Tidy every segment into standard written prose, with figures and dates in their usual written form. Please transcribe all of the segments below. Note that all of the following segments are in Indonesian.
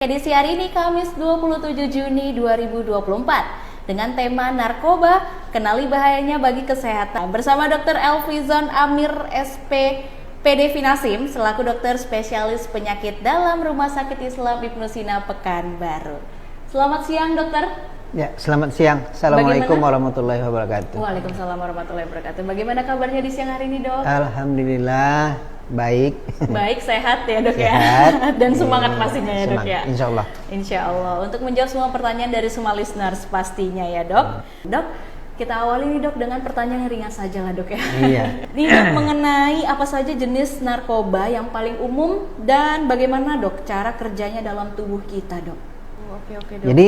Edisi hari ini Kamis 27 Juni 2024 dengan tema narkoba, kenali bahayanya bagi kesehatan bersama Dr. Elvizon Amir SP PD Finasim selaku dokter spesialis penyakit dalam Rumah Sakit Islam Ibnu Sina Pekanbaru. Selamat siang dokter. Ya, selamat siang. Assalamualaikum warahmatullahi wabarakatuh. Waalaikumsalam warahmatullahi wabarakatuh. Bagaimana kabarnya di siang hari ini dok? Alhamdulillah baik. Baik, sehat ya dok Sehat. ya. Dan semangat pastinya ya dok ya. Insya Allah. Insya Allah. Untuk menjawab semua pertanyaan dari semua listeners pastinya ya dok. Dok, kita awali nih dok dengan pertanyaan yang ringan saja lah dok ya. Iya. Ini dok, mengenai apa saja jenis narkoba yang paling umum dan bagaimana dok cara kerjanya dalam tubuh kita dok. Oke dok. Jadi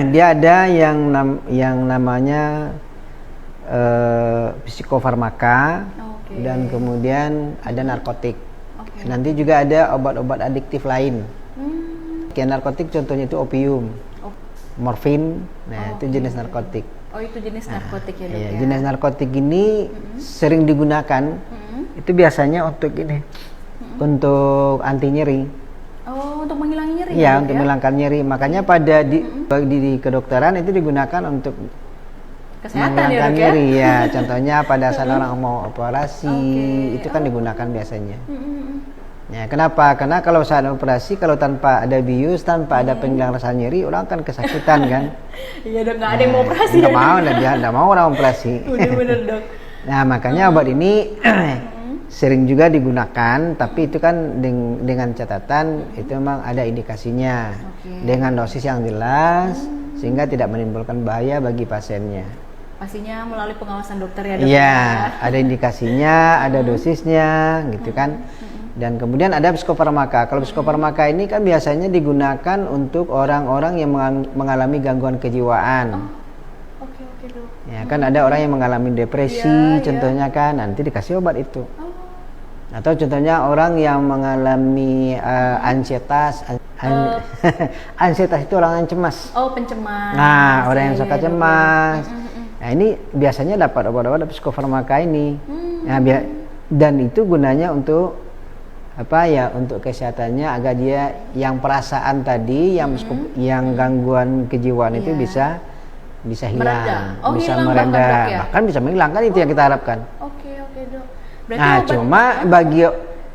dia ada yang namanya psikofarmaka. Dan kemudian ada narkotik. Nanti juga ada obat-obat adiktif lain. Kayak narkotik contohnya itu opium, morfin. Nah itu jenis narkotik. Oh itu jenis narkotik ya dok iya, ya. Jenis narkotik ini sering digunakan. Itu biasanya untuk ini, untuk anti nyeri. Oh untuk menghilangi nyeri. Iya, ya, untuk menghilangkan nyeri. Makanya pada di kedokteran itu digunakan untuk kesehatan ya dok ya? nyeri ya. Contohnya pada saat orang mau operasi itu kan digunakan biasanya. Ya, kenapa? Karena kalau saat operasi kalau tanpa ada bius, tanpa ada penghilang rasa nyeri, orang kan kesakitan kan. Iya dok, nggak ada yang mau operasi. Nggak mau, nggak mau orang operasi. Bener dok. Nah makanya obat ini sering juga digunakan, tapi itu kan dengan catatan itu memang ada indikasinya, dengan dosis yang jelas sehingga tidak menimbulkan bahaya bagi pasiennya. Pastinya melalui pengawasan dokter ya dok. Iya, ada indikasinya, ada dosisnya, gitu kan. Dan kemudian ada psikofarmaka. Kalau psikofarmaka ini kan biasanya digunakan untuk orang-orang yang mengalami gangguan kejiwaan. Oke dok. Ya kan ada orang yang mengalami depresi, contohnya kan nanti dikasih obat itu. Atau contohnya orang yang mengalami ansietas. Ansietas itu orang yang cemas. Oh pencemas. Nah orang yang suka cemas. Nah ini biasanya dapat obat-obat psikofarmaka ini. Nah, dan itu gunanya untuk apa ya? Untuk kesehatannya agar dia yang perasaan tadi, yang gangguan kejiwaan itu bisa hilang, bisa mereda, bahkan bisa menghilangkan itu yang kita harapkan. Oke dok. Berarti Nah cuma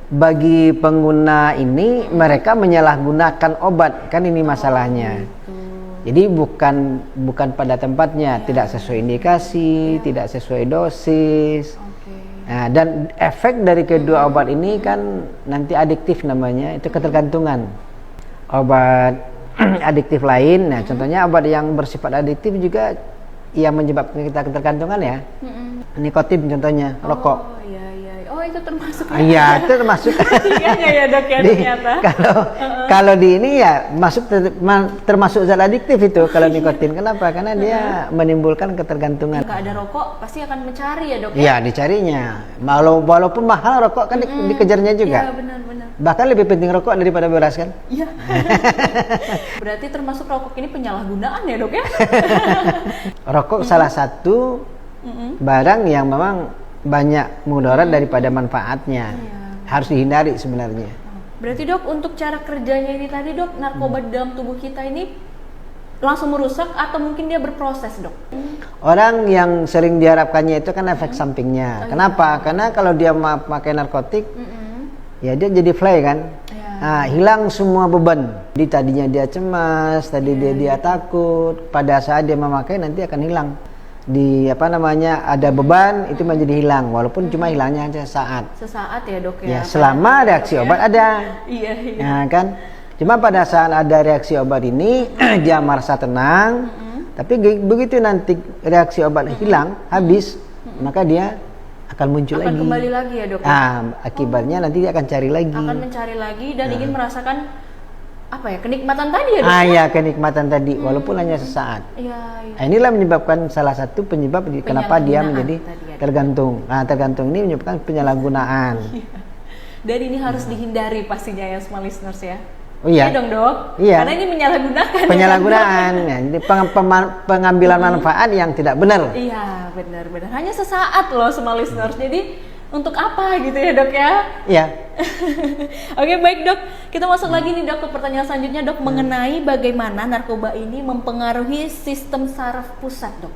bagi pengguna ini mereka menyalahgunakan obat, kan ini masalahnya. Jadi bukan pada tempatnya, tidak sesuai indikasi, tidak sesuai dosis. Nah, dan efek dari kedua obat ini kan nanti adiktif namanya, itu ketergantungan. Obat adiktif lain, nah contohnya obat yang bersifat adiktif juga yang menyebabkan kita ketergantungan ya. Nikotin contohnya, rokok. Oh itu termasuk ya? Iya itu termasuk. Ya dok ya ternyata. Kalau di ini ya termasuk zat adiktif itu kalau nikotin. Kenapa? Karena dia menimbulkan ketergantungan. Nggak ada rokok pasti akan mencari ya dok? Iya dicarinya. Walaupun mahal rokok kan dikejarnya juga. Iya benar. Bahkan lebih penting rokok daripada beras kan? Iya. Berarti termasuk rokok ini penyalahgunaan ya dok ya? Rokok salah satu barang yang memang banyak mudarat daripada manfaatnya. Harus dihindari sebenarnya. Berarti dok untuk cara kerjanya ini tadi dok, narkoba di dalam tubuh kita ini langsung merusak atau mungkin dia berproses dok? Orang yang sering diharapkannya itu kan efek sampingnya. Kenapa? Karena kalau dia pakai narkotik ya dia jadi fly kan. Nah, hilang semua beban. Jadi tadinya dia cemas, dia takut, pada saat dia memakai nanti akan hilang. Ada beban itu menjadi hilang, walaupun cuma hilangnya hanya sesaat ya dok ya. Selama reaksi obat ada. Iya. Nah kan, cuma pada saat ada reaksi obat ini dia merasa tenang, tapi begitu nanti reaksi obat hilang, habis, maka dia akan muncul lagi. Kembali lagi ya dok. Akibatnya nanti dia akan cari lagi. Akan mencari lagi dan ingin merasakan kenikmatan tadi ya dok? Ya kenikmatan tadi, walaupun hanya sesaat. Iya. Nah, inilah menyebabkan salah satu penyebab kenapa dia menjadi tergantung. Nah tergantung ini menyebabkan penyalahgunaan. Dan ini harus dihindari pastinya ya semua listeners ya. Oh iya. Iya dong dok. Iya. Karena ini menyalahgunakan. Penyalahgunaan. Ya, ini pengambilan manfaat yang tidak benar. Iya benar. Hanya sesaat loh semua listeners. Jadi untuk apa gitu ya dok ya? Ya. Oke baik dok, kita masuk lagi nih dok ke pertanyaan selanjutnya dok, mengenai bagaimana narkoba ini mempengaruhi sistem saraf pusat dok.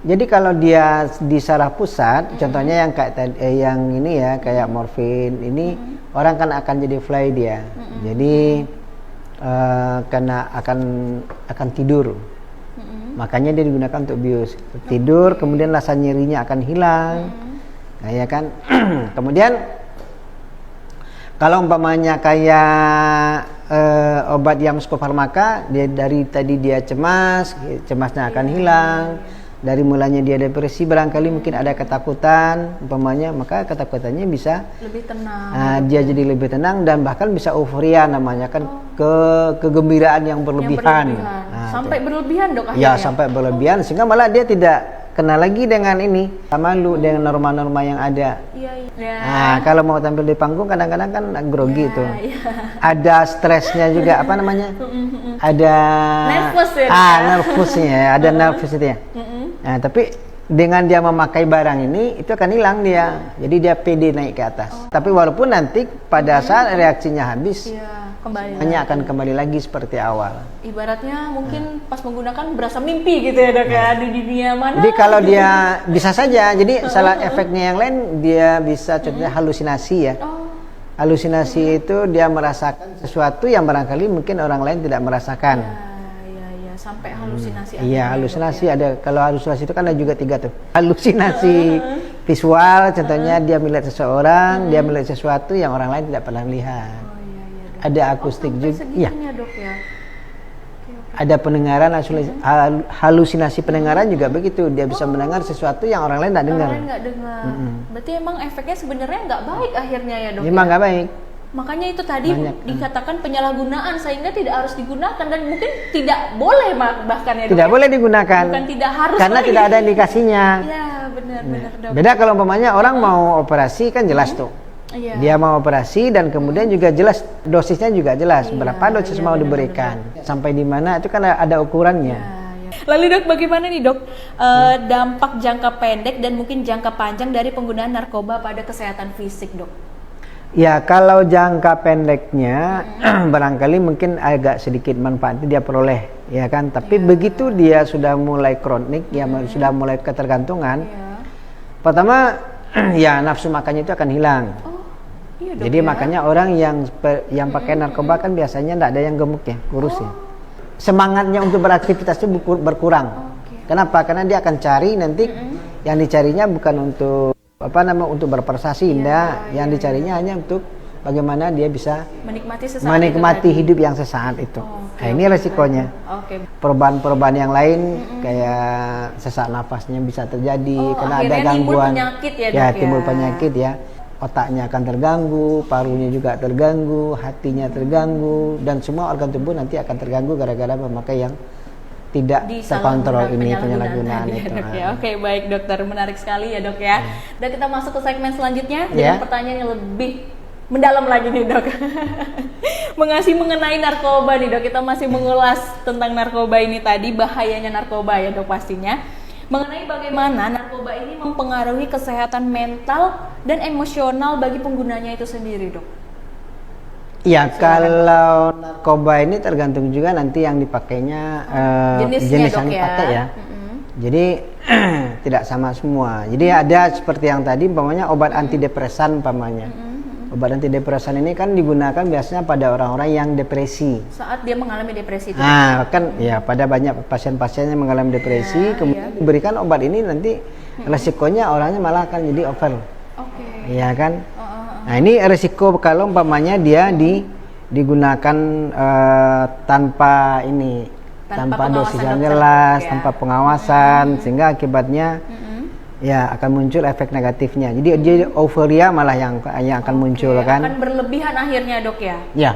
Jadi kalau dia di saraf pusat, contohnya yang kayak yang ini ya, kayak morfin ini, orang kan akan jadi fly dia. Jadi karena akan tidur. Makanya dia digunakan untuk bius. Tidur, kemudian rasa nyerinya akan hilang. Nah, ya kan? Kemudian kalau umpamanya kayak obat yang psikofarmaka, dia dari tadi dia cemasnya akan hilang. Dari mulanya dia depresi, barangkali mungkin ada ketakutan, umpamanya, maka ketakutannya bisa lebih tenang. Dia jadi lebih tenang dan bahkan bisa euforia namanya kan, kegembiraan yang berlebihan. Nah, sampai berlebihan dok ya akhirnya? sampai berlebihan sehingga malah dia tidak kena lagi dengan ini, malu dengan norma-norma yang ada. Iya. Nah, kalau mau tampil di panggung kadang-kadang kan grogi tuh. Ada stresnya juga, apa namanya? Ada nervous ya. Nervousnya, ada nervous itu ya. Nah, tapi dengan dia memakai barang ini itu akan hilang dia. Jadi dia pede naik ke atas. Tapi walaupun nanti pada saat reaksinya habis, hanya akan kembali lagi seperti awal. Ibaratnya mungkin pas menggunakan berasa mimpi gitu ya dok ya, di dunia mana. Jadi kalau dia bisa saja, jadi salah efeknya yang lain dia bisa contohnya halusinasi ya. Halusinasi itu dia merasakan sesuatu yang barangkali mungkin orang lain tidak merasakan. Ya, sampai halusinasi. Iya, halusinasi ada. Kalau halusinasi itu kan ada juga 3 tuh. Halusinasi visual, contohnya dia melihat seseorang, dia melihat sesuatu yang orang lain tidak pernah lihat. Ada akustik juga. Iya. Dok, ya. Ada pendengaran, halusinasi pendengaran juga begitu. Dia bisa mendengar sesuatu yang orang lain tidak dengar. Orang lain nggak dengar. Berarti emang efeknya sebenarnya nggak baik akhirnya ya dok. Memang nggak baik. Makanya itu tadi dikatakan penyalahgunaan, sehingga tidak harus digunakan dan mungkin tidak boleh bahkan ya dok. Tidak boleh digunakan. Bukan tidak harus. Karena tidak ada indikasinya. Iya benar dok. Beda kalau umpamanya orang mau operasi kan jelas tuh. Iya. Dia mau operasi dan kemudian juga jelas dosisnya juga jelas berapa dosis mau diberikan, sampai di mana itu kan ada ukurannya. Lalu dok, bagaimana nih dok dampak jangka pendek dan mungkin jangka panjang dari penggunaan narkoba pada kesehatan fisik dok? Ya kalau jangka pendeknya barangkali mungkin agak sedikit manfaatnya dia peroleh, ya kan. Tapi begitu dia sudah mulai kronik, ya sudah mulai ketergantungan, pertama ya nafsu makannya itu akan hilang. Jadi makanya orang yang pakai narkoba kan biasanya tidak ada yang gemuk ya, kurus ya. Semangatnya untuk beraktivitas itu berkurang. Kenapa? Karena dia akan cari nanti yang dicarinya bukan untuk untuk berprestasi, yang dicarinya hanya untuk bagaimana dia bisa menikmati hidup yang sesaat itu. Nah, ini resikonya. Perubahan-perubahan yang lain kayak sesak nafasnya bisa terjadi karena ada gangguan. Timbul penyakit ya. Otaknya akan terganggu, parunya juga terganggu, hatinya terganggu, dan semua organ tubuh nanti akan terganggu gara-gara memakai yang tidak terkontrol ini, penyalahgunaan itu. Ya. Oke, baik dokter, menarik sekali ya dok ya. Dan kita masuk ke segmen selanjutnya dengan pertanyaan yang lebih mendalam lagi nih dok. Mengenai narkoba nih dok, kita masih mengulas tentang narkoba ini tadi, bahayanya narkoba ya dok pastinya. Mengenai bagaimana narkoba ini mempengaruhi kesehatan mental dan emosional bagi penggunanya itu sendiri dok. Ya, kalau narkoba ini tergantung juga nanti yang dipakainya, jenis yang dipakai ya. Jadi tidak sama semua. Jadi ada seperti yang tadi, umpamanya obat antidepresan umpamanya. Obat antidepresan ini kan digunakan biasanya pada orang-orang yang depresi. Saat dia mengalami depresi itu. Nah, kan ya pada banyak pasien-pasien yang mengalami depresi, kemudian diberikan obat ini nanti resikonya orangnya malah akan jadi over. Iya kan? Nah, ini resiko kalau umpamanya dia digunakan tanpa dosis yang jelas, tanpa pengawasan, sehingga akibatnya ya akan muncul efek negatifnya. Jadi dia euforia malah yang akan muncul kan. Akan berlebihan akhirnya dok ya. Ya.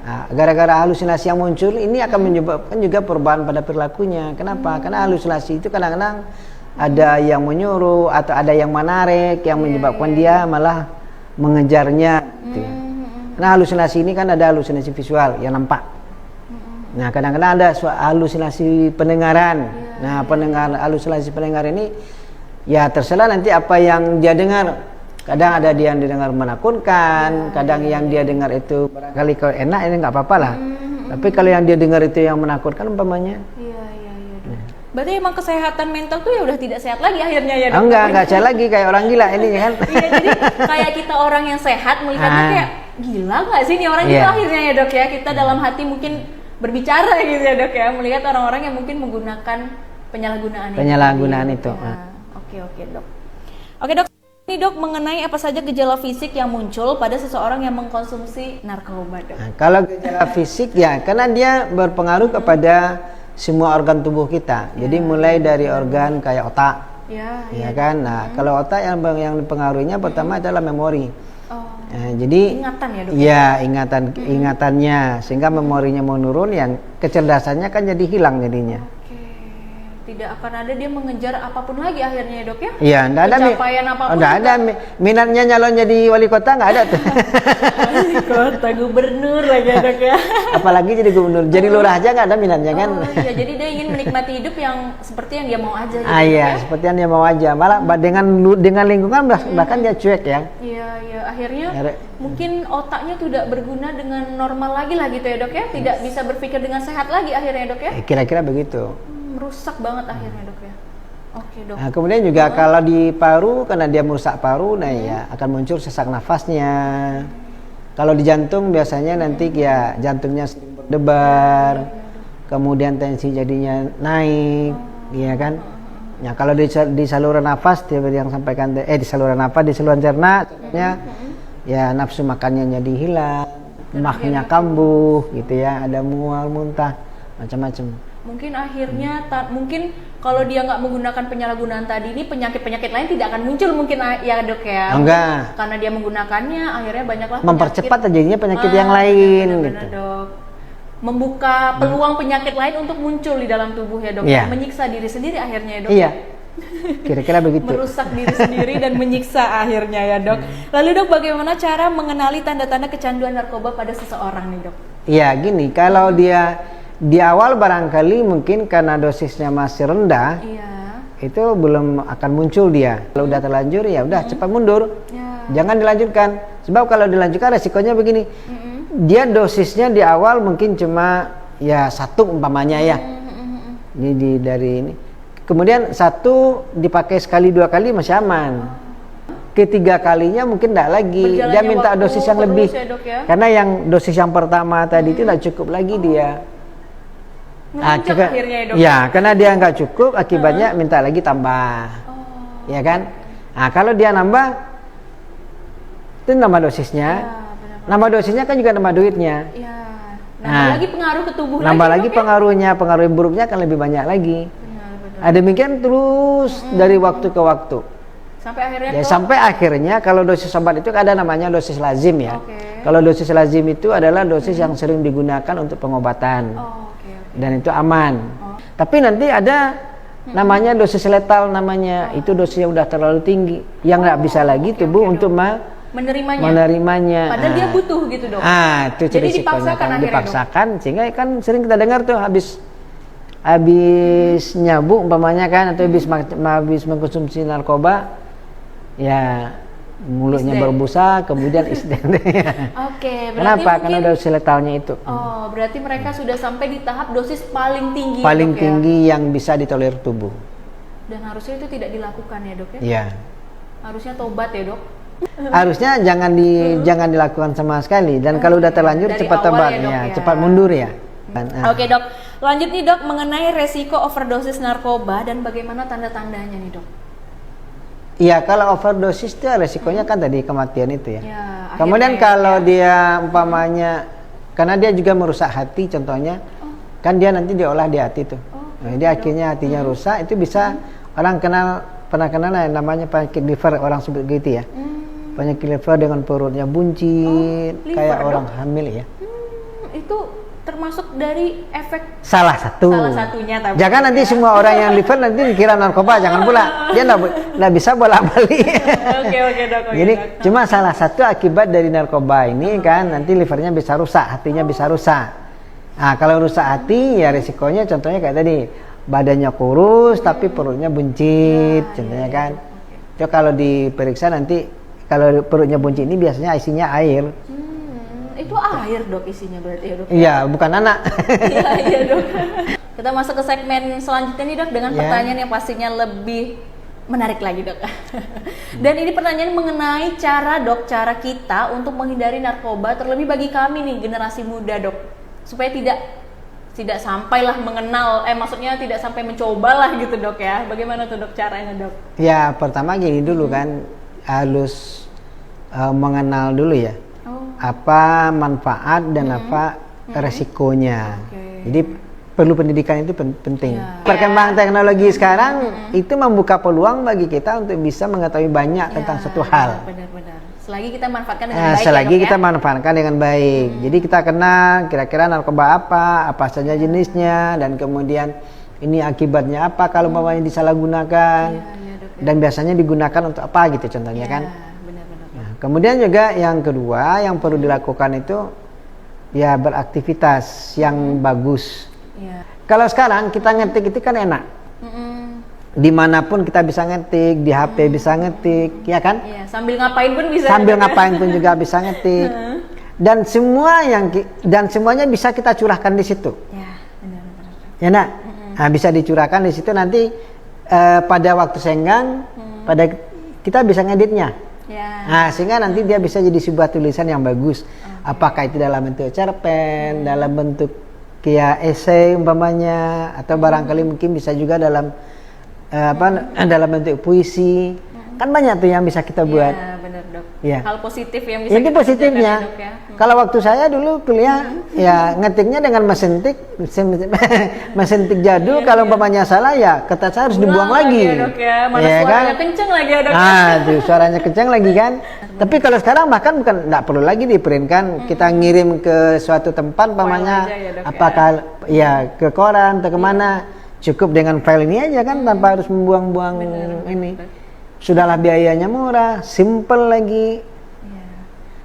Nah, gara-gara halusinasi yang muncul ini akan menyebabkan juga perubahan pada perilakunya. Kenapa? Karena halusinasi itu kadang-kadang ada yang menyuruh atau ada yang menarik yang menyebabkan dia malah mengejarnya. Gitu. Karena halusinasi ini kan ada halusinasi visual yang nampak. Nah, kadang-kadang ada halusinasi pendengaran. Nah, halusinasi pendengar ini ya terserah nanti apa yang dia dengar. Kadang ada dia yang didengar menakutkan, kadang yang dia dengar itu barangkali kalau enak ini nggak apa-apa lah. Tapi kalau yang dia dengar itu yang menakutkan umpamanya. Iya. Berarti emang kesehatan mental tuh ya udah tidak sehat lagi akhirnya ya, Dok? Enggak sehat lagi kayak orang gila ini kan. Iya, jadi kayak kita orang yang sehat melihatnya kayak gila nggak sih nih orang gitu akhirnya ya, Dok ya. Kita dalam hati mungkin berbicara gitu ya, Dok ya, melihat orang-orang yang mungkin menggunakan penyalahgunaan itu. Ya. Oke, Dok. Oke, Dok. Ini, Dok, mengenai apa saja gejala fisik yang muncul pada seseorang yang mengkonsumsi narkoba, Dok? Nah, kalau gejala fisik ya karena dia berpengaruh kepada semua organ tubuh kita. Jadi mulai dari organ kayak otak. Ya kan? Nah, kalau otak yang dipengaruhinya pertama adalah memori. Nah, jadi ingatan ya, Dok? Iya, ingatannya sehingga memorinya menurun, yang kecerdasannya kan jadi hilang jadinya. Tidak akan ada dia mengejar apapun lagi akhirnya ya, Dok ya? Iya, enggak ada pencapaian apapun. Enggak ada minatnya nyalon jadi wali kota, enggak ada tuh. Wali kota, gubernur lagi ya, Dok ya. Apalagi jadi gubernur, jadi lurah aja enggak ada minatnya kan. Iya, jadi dia ingin menikmati hidup yang seperti yang dia mau aja gitu. Iya, seperti yang dia mau aja. Malah dengan lingkungan bahkan dia cuek ya. Iya, akhirnya mungkin otaknya tidak berguna dengan normal lagi lah gitu ya, Dok ya. Tidak bisa berpikir dengan sehat lagi akhirnya, Dok ya. Kira-kira begitu. Merusak banget akhirnya, Dok ya. Oke, Dok. Nah, kemudian juga kalau di paru, karena dia merusak paru, nah ya akan muncul sesak nafasnya. Kalau di jantung biasanya nanti ya jantungnya sering berdebar, kemudian tensi jadinya naik, ya kan? Ya kalau di saluran nafas, yang sampaikan di saluran nafas, di saluran cerna, ya nafsu makannya jadi hilang, mahnya kambuh, gitu ya, ada mual, muntah, macam-macam. Mungkin akhirnya mungkin kalau dia nggak menggunakan penyalahgunaan tadi ini penyakit-penyakit lain tidak akan muncul mungkin ya, Dok ya. Enggak. Karena dia menggunakannya akhirnya banyaklah mempercepat terjadinya penyakit yang lain benar, gitu. Dok. Membuka peluang penyakit lain untuk muncul di dalam tubuh ya, Dok. Menyiksa diri sendiri akhirnya ya, Dok. Iya. Kira-kira begitu. Merusak diri sendiri dan menyiksa akhirnya ya, Dok. Lalu, Dok, bagaimana cara mengenali tanda-tanda kecanduan narkoba pada seseorang nih, Dok? Iya, gini, kalau dia di awal barangkali mungkin karena dosisnya masih rendah, itu belum akan muncul dia. Kalau udah terlanjur ya udah cepat mundur, jangan dilanjutkan. Sebab kalau dilanjutkan resikonya begini, dia dosisnya di awal mungkin cuma ya 1 umpamanya ya. Ini dari ini. Kemudian 1 dipakai sekali 2 kali masih aman. Ketiga kalinya mungkin tidak lagi. Dia minta dosis yang lebih. Ya, Dok, ya? Karena yang dosis yang pertama tadi itu tidak cukup lagi dia. Akhirnya ya, Dok? Ya, karena dia nggak cukup, akibatnya minta lagi tambah, ya kan? Nah, kalau dia nambah, itu nambah dosisnya, nambah dosisnya kan juga nambah duitnya. Nambah lagi pengaruh ke tubuh. Nambah lagi pengaruhnya, pengaruh buruknya akan lebih banyak lagi. Demikian terus dari waktu ke waktu. Sampai akhirnya. Ya, sampai akhirnya kalau dosis obat itu ada namanya dosis lazim ya. Kalau dosis lazim itu adalah dosis yang sering digunakan untuk pengobatan. Dan itu aman. Tapi nanti ada namanya dosis letal namanya. Itu dosis yang udah terlalu tinggi, yang nggak bisa lagi tubuh untuk menerimanya. Padahal dia butuh gitu, Dok. Itu jadi dipaksakan sehingga kan sering kita dengar tuh habis nyabu umpamanya kan, atau habis mengkonsumsi narkoba ya mulutnya berbusa, kemudian isden. Berarti kenapa? Karena dosis letalnya itu. Berarti mereka sudah sampai di tahap dosis paling tinggi. Paling tinggi yang bisa ditolerir tubuh. Dan harusnya itu tidak dilakukan ya, Dok ya? Iya. Harusnya tobat ya, Dok. Harusnya jangan dilakukan sama sekali. Dan kalau udah terlanjur cepat tobat ya, cepat mundur ya. Oke, Dok. Lanjut nih, Dok, mengenai resiko overdosis narkoba dan bagaimana tanda-tandanya nih, Dok. Iya, kalau overdosis itu resikonya kan tadi kematian itu ya. Kemudian kalau dia umpamanya, karena dia juga merusak hati contohnya, kan dia nanti diolah di hati tuh. Jadi akhirnya hatinya rusak, itu bisa orang pernah kenal namanya penyakit liver, orang sebut gitu ya. Penyakit liver dengan perutnya buncit, kayak orang hamil ya. Itu termasuk dari efek salah satunya tapi jangan nanti semua orang yang liver nanti dikira narkoba, jangan pula, dia nggak bisa bolak-balik. Oke, Dok. Jadi cuma salah satu akibat dari narkoba ini kan nanti livernya bisa rusak, hatinya bisa rusak. Nah, kalau rusak hati ya risikonya contohnya kayak tadi, badannya kurus tapi perutnya buncit contohnya kan. Itu kalau diperiksa nanti Kalau perutnya buncit ini biasanya isinya air. Itu air dok isinya berarti ya dok? Iya, bukan anak. Iya dok. Kita masuk ke segmen selanjutnya nih dok dengan pertanyaan yang pastinya lebih menarik lagi dok. Dan ini pertanyaan mengenai cara kita untuk menghindari narkoba, terlebih bagi kami nih generasi muda dok, supaya tidak sampailah mengenal, maksudnya tidak sampai mencoba lah gitu dok ya. Bagaimana tuh dok caranya dok? Ya pertama gini dulu kan, harus mengenal dulu ya, apa manfaat dan apa resikonya. Jadi perlu pendidikan itu penting. Perkembangan teknologi sekarang itu membuka peluang bagi kita untuk bisa mengetahui banyak tentang suatu hal. Benar-benar. Selagi kita manfaatkan dengan baik. Selagi kita manfaatkan dengan baik. Jadi kita kenal kira-kira narkoba apa saja jenisnya, dan kemudian ini akibatnya apa kalau umpamanya disalahgunakan. Dan biasanya digunakan untuk apa gitu contohnya kan. Benar-benar. Nah, kemudian juga yang kedua yang perlu dilakukan itu ya beraktivitas yang bagus. Kalau sekarang kita ngetik itu kan enak. Dimanapun kita bisa ngetik, di HP bisa ngetik, ya kan? Iya, sambil ngapain pun bisa. Sambil ngapain pun juga bisa ngetik. Dan semuanya bisa kita curahkan di situ. Ya, benar-benar. Ya nak? Nah, bisa dicurahkan di situ nanti pada waktu senggang, kita bisa ngeditnya. Nah, sehingga nanti dia bisa jadi sebuah tulisan yang bagus. Apakah itu dalam bentuk cerpen, dalam bentuk kayak esai umpamanya, atau barangkali mungkin bisa juga dalam dalam bentuk puisi. Kan banyak tuh yang bisa kita buat. Iya, benar dok. Ya. Hal positif yang bisa ini kita positifnya. kerjakan, ya, dok, ya. Kalau waktu saya dulu kuliah, ya ngetiknya dengan mesin tik jadul. Kalau umpamanya salah ya kertas saya harus dibuang lagi. Ya, dok, ya. Mana ya, suaranya kan? kenceng lagi ya dok. Tuh suaranya kenceng lagi kan. Tapi kalau sekarang bahkan nggak perlu lagi diprintkan, kita ngirim ke suatu tempat umpamanya, apakah ya ke koran atau kemana, cukup dengan file ini aja kan, tanpa harus membuang-buang ini. Sudahlah biayanya murah, simple lagi.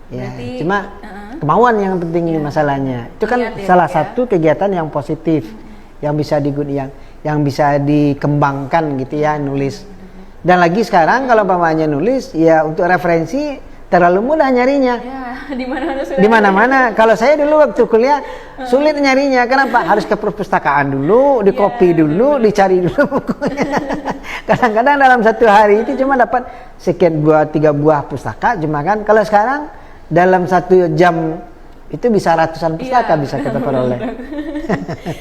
Ya, berarti, cuma kemauan yang penting ini masalahnya. Itu kan salah satu kegiatan yang positif, yang bisa yang bisa dikembangkan gitu ya, nulis. Dan lagi sekarang kalau umpamanya nulis ya untuk referensi terlalu mudah nyarinya. Ya, di mana-mana. Kalau saya dulu waktu kuliah sulit nyarinya. Kenapa? Harus ke perpustakaan dulu, dikopi dulu, dicari dulu bukunya. Kadang-kadang dalam satu hari itu cuma dapat sekian 2-3 buah pustaka, cuma kan. Kalau sekarang dalam 1 jam itu bisa ratusan pustaka bisa kita peroleh.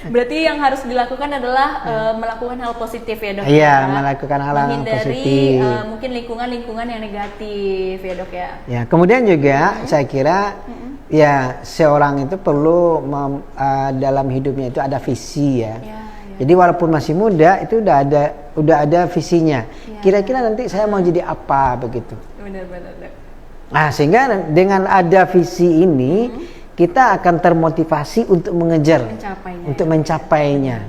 Berarti yang harus dilakukan adalah melakukan hal positif ya dok. Iya, melakukan hal positif. Mungkin lingkungan yang negatif ya dok ya. Ya, kemudian juga saya kira ya seorang itu perlu dalam hidupnya itu ada visi ya. Jadi walaupun masih muda itu udah ada visinya. Kira-kira nanti saya mau jadi apa begitu. Benar-benar dok. Nah, sehingga dengan ada visi ini kita akan termotivasi untuk mencapainya.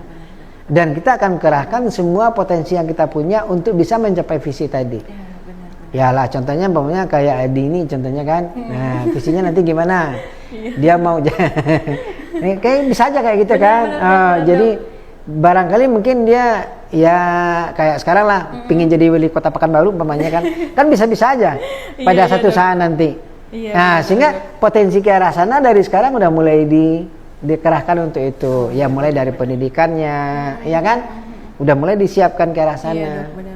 Dan kita akan kerahkan semua potensi yang kita punya untuk bisa mencapai visi tadi. Ya lah, contohnya umpamanya kayak Edi ini contohnya kan. Nah, visinya nanti gimana? Dia mau kayak bisa aja kayak gitu kan. Jadi barangkali mungkin dia ya kayak sekarang lah pingin jadi wali kota Pekanbaru umpamanya kan bisa-bisa aja pada satu saat nanti. Nah, sehingga potensi ke arah sana dari sekarang udah mulai dikerahkan untuk itu. Ya mulai dari pendidikannya, ya kan? Udah mulai disiapkan ke arah sana. Iya, benar.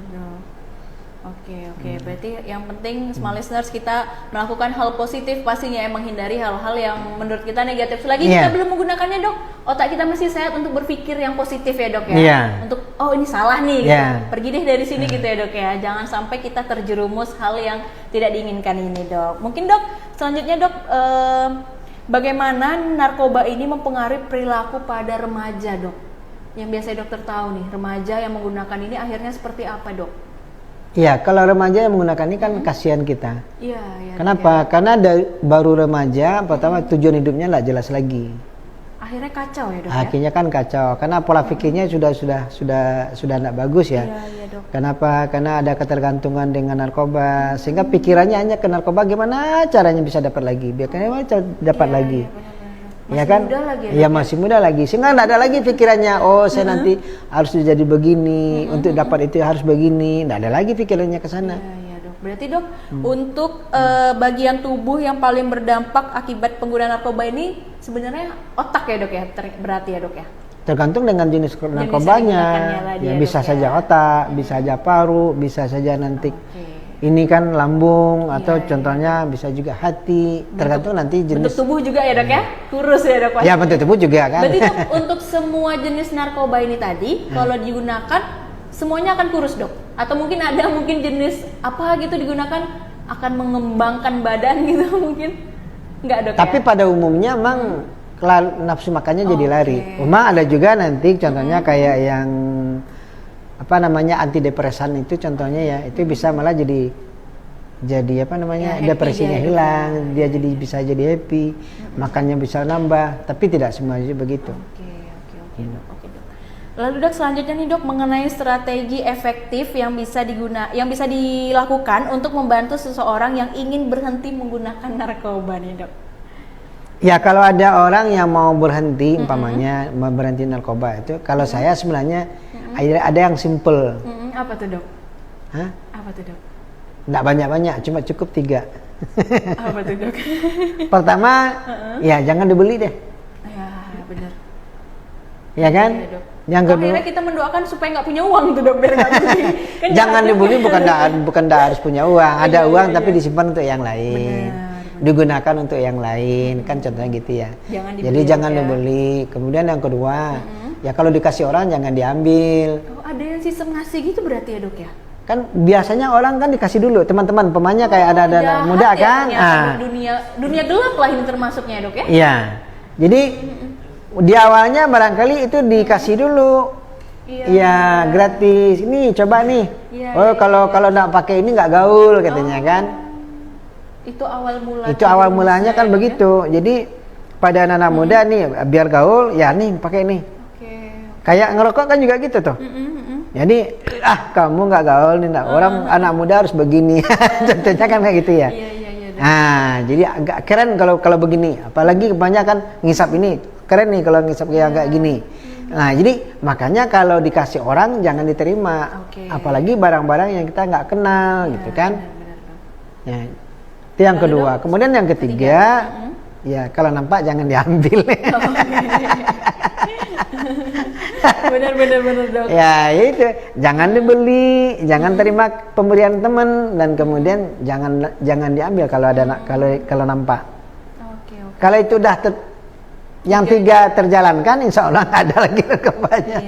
Oke, berarti yang penting small listeners kita melakukan hal positif pastinya, menghindari hal-hal yang menurut kita negatif. Selagi kita belum menggunakannya dok, otak kita masih sehat untuk berpikir yang positif ya dok ya. Untuk ini salah nih, gitu. Pergi deh dari sini gitu ya dok ya. Jangan sampai kita terjerumus hal yang tidak diinginkan ini dok. Mungkin dok, selanjutnya dok, bagaimana narkoba ini mempengaruhi perilaku pada remaja dok? Yang biasa dokter tahu nih, remaja yang menggunakan ini akhirnya seperti apa dok? Iya, kalau remaja yang menggunakan ini kan kasihan kita. Iya. Kenapa? Karena baru remaja, pertama tujuan hidupnya nggak jelas lagi. Akhirnya kacau ya dok. Akhirnya kan kacau, karena pola pikirnya sudah nggak bagus ya. Iya dok. Kenapa? Karena ada ketergantungan dengan narkoba, sehingga pikirannya hanya ke narkoba. Gimana caranya bisa dapat lagi? Biarkan dapat lagi. Masih muda lagi ya? Masih muda lagi. Sehingga nggak ada lagi pikirannya, saya nanti harus jadi begini, untuk dapat itu harus begini. Nggak ada lagi pikirannya ke sana. Iya dok. Berarti dok, untuk bagian tubuh yang paling berdampak akibat penggunaan narkoba ini sebenarnya otak ya dok ya, berarti ya dok ya? Tergantung dengan jenis narkobanya. Ya bisa saja otak, bisa saja paru, bisa saja nanti ini kan lambung atau contohnya bisa juga hati. Tergantung nanti jenis. Bentuk tubuh juga ya dok ya? Kurus ya dok? Ya bentuk tubuh juga kan. Berarti dok, untuk semua jenis narkoba ini tadi kalau digunakan semuanya akan kurus dok? Atau mungkin ada jenis apa gitu digunakan akan mengembangkan badan gitu mungkin? Enggak dok. Tapi pada umumnya emang nafsu makannya jadi lari. Ada juga nanti contohnya kayak yang apa namanya antidepresan itu contohnya ya, itu bisa malah jadi apa namanya depresinya hilang, dia jadi bisa jadi happy, makannya bisa nambah, tapi tidak semuanya begitu. Oke dok. Lalu dok, selanjutnya nih dok, mengenai strategi efektif yang bisa dilakukan untuk membantu seseorang yang ingin berhenti menggunakan narkoba nih dok. Ya kalau ada orang yang mau berhenti, umpamanya mau berhenti narkoba itu, kalau saya sebenarnya ada yang simple. Apa tuh dok? Hah? Apa tuh dok? Nggak banyak-banyak, cuma cukup 3. Apa tuh dok? Pertama, ya jangan dibeli deh. Ya benar. Ya kan? Ya, dok. Yang kedua, akhirnya kita mendoakan supaya nggak punya uang tuh dok, biar nggak beli. Kan jangan dibeli, bukan harus punya uang. Ada uang tapi disimpan untuk yang lain. Digunakan untuk yang lain, kan contohnya gitu ya. Jadi jangan dibeli. Kemudian yang kedua, ya kalau dikasih orang jangan diambil. Ada yang sistem ngasih gitu berarti ya dok ya? Kan biasanya orang kan dikasih dulu teman-teman pemainnya kayak ada anak muda ya, kan. Dunia gelap lah ini termasuknya ya dok ya? Iya. Jadi di awalnya barangkali itu dikasih dulu. Iya, gratis. Ini coba nih. Kalau nggak pakai ini nggak gaul katanya kan. Itu awal mulanya kan begitu. Jadi pada anak muda nih biar gaul ya nih pakai nih. Kayak ngerokok kan juga gitu tuh. Jadi kamu nggak gaul nih, orang anak muda harus begini. Contohnya kan kayak gitu ya. Nah, jadi agak keren kalau begini. Apalagi kebanyakan ngisap ini keren nih kalau ngisap kayak gini. Nah, jadi makanya kalau dikasih orang jangan diterima. Apalagi barang-barang yang kita nggak kenal gitu kan. Ya. Itu yang kedua. Kemudian yang ketiga, ya kalau nampak jangan diambil. Benar dok. Ya itu, jangan dibeli, jangan terima pemberian teman, dan kemudian jangan diambil kalau nampak. Kalau itu udah yang 3 terjalankan, insya Allah nggak ada lagi narkobanya.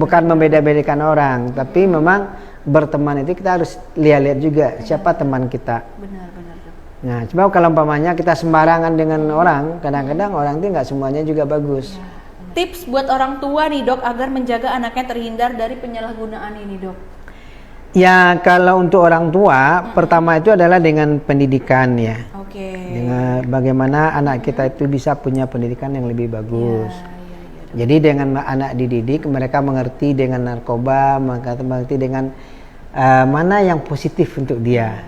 Bukan membeda-bedakan orang, tapi memang berteman itu kita harus lihat juga siapa teman kita. Benar. Nah, cuma kalau umpamanya kita sembarangan dengan orang, kadang-kadang orang itu nggak semuanya juga bagus. Tips buat orang tua nih dok agar menjaga anaknya terhindar dari penyalahgunaan ini dok. Ya kalau untuk orang tua, pertama itu adalah dengan pendidikan ya. Dengan bagaimana anak kita itu bisa punya pendidikan yang lebih bagus. Jadi dengan anak dididik, mereka mengerti dengan narkoba, mengerti dengan mana yang positif untuk dia,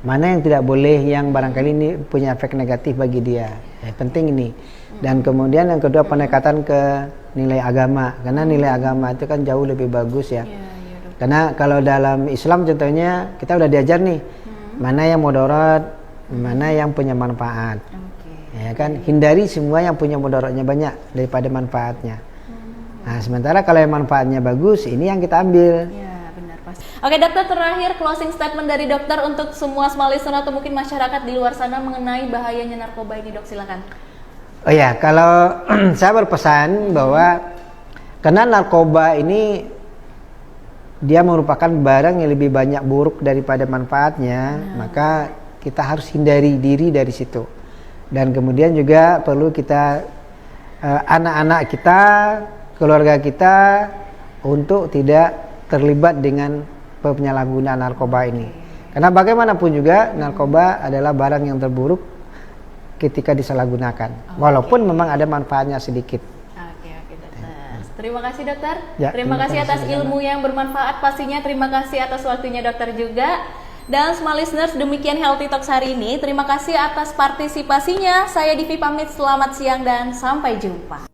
mana yang tidak boleh, yang barangkali ini punya efek negatif bagi dia. Penting ini. Dan kemudian yang kedua pendekatan ke nilai agama, karena nilai agama itu kan jauh lebih bagus ya. Karena kalau dalam Islam contohnya kita udah diajar nih, mana yang mudarat, mana yang punya manfaat. Ya kan, hindari semua yang punya mudaratnya banyak daripada manfaatnya. Nah, sementara kalau yang manfaatnya bagus, ini yang kita ambil. Oke dokter, terakhir closing statement dari dokter untuk semua small listener atau mungkin masyarakat di luar sana mengenai bahayanya narkoba ini dok, silakan. Oh ya, kalau saya berpesan bahwa karena narkoba ini dia merupakan barang yang lebih banyak buruk daripada manfaatnya, maka kita harus hindari diri dari situ. Dan kemudian juga perlu kita anak-anak kita, keluarga kita untuk tidak terlibat dengan penyalahgunaan narkoba ini. Karena bagaimanapun juga narkoba adalah barang yang terburuk ketika disalahgunakan. Walaupun memang ada manfaatnya sedikit. Oke dokter. Terima kasih dokter. Ya, terima kasih atas ilmu yang bermanfaat pastinya. Terima kasih atas waktunya dokter juga. Dan small listeners, demikian Healthy Talks hari ini. Terima kasih atas partisipasinya. Saya Divi pamit, selamat siang dan sampai jumpa.